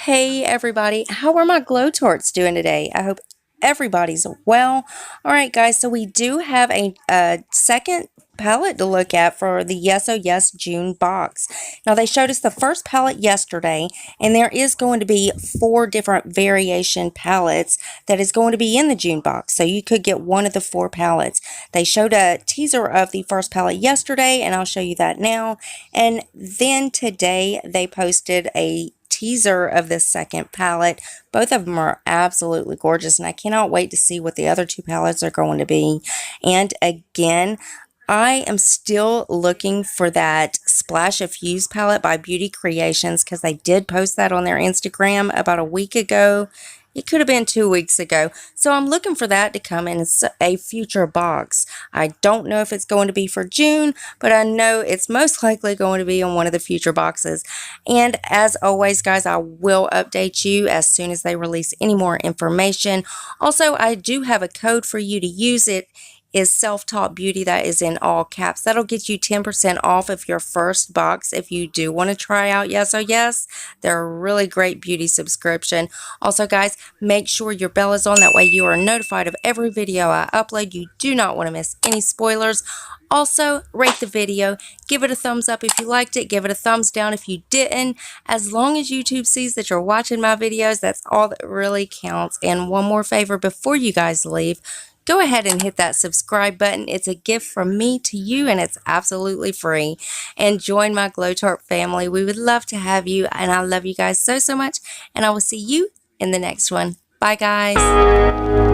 Hey everybody, how are my Glow Tarts doing today? I hope everybody's well. Alright guys, so we do have a second palette to look at for the Yes Oh Yes June box. Now they showed us the first palette yesterday, and there is going to be 4 different variation palettes that is going to be in the June box, so you could get one of the 4 palettes. They showed a teaser of the first palette yesterday, and I'll show you that now, and then today they posted a teaser of this second palette. Both of them are absolutely gorgeous, and I cannot wait to see what the other 2 palettes are going to be. And again, I am still looking for that Splash of Hues palette by Beauty Creations, because they did post that on their Instagram about a week ago. It could have been 2 weeks ago. So I'm looking for that to come in a future box. I don't know if it's going to be for June, but I know it's most likely going to be in one of the future boxes. And as always, guys, I will update you as soon as they release any more information. Also, I do have a code for you to use. It is Self-Taught Beauty. That is in all caps. That'll get you 10% off of your first box if you do want to try out Yes Oh Yes. They're a really great beauty subscription. Also, guys, make sure your bell is on. That way you are notified of every video I upload. You do not want to miss any spoilers. Also, rate the video. Give it a thumbs up if you liked it. Give it a thumbs down if you didn't. As long as YouTube sees that you're watching my videos, that's all that really counts. And one more favor before you guys leave. Go ahead and hit that subscribe button. It's a gift from me to you, and it's absolutely free. And join my Glow Tart family. We would love to have you, and I love you guys so much. And I will see you in the next one. Bye, guys.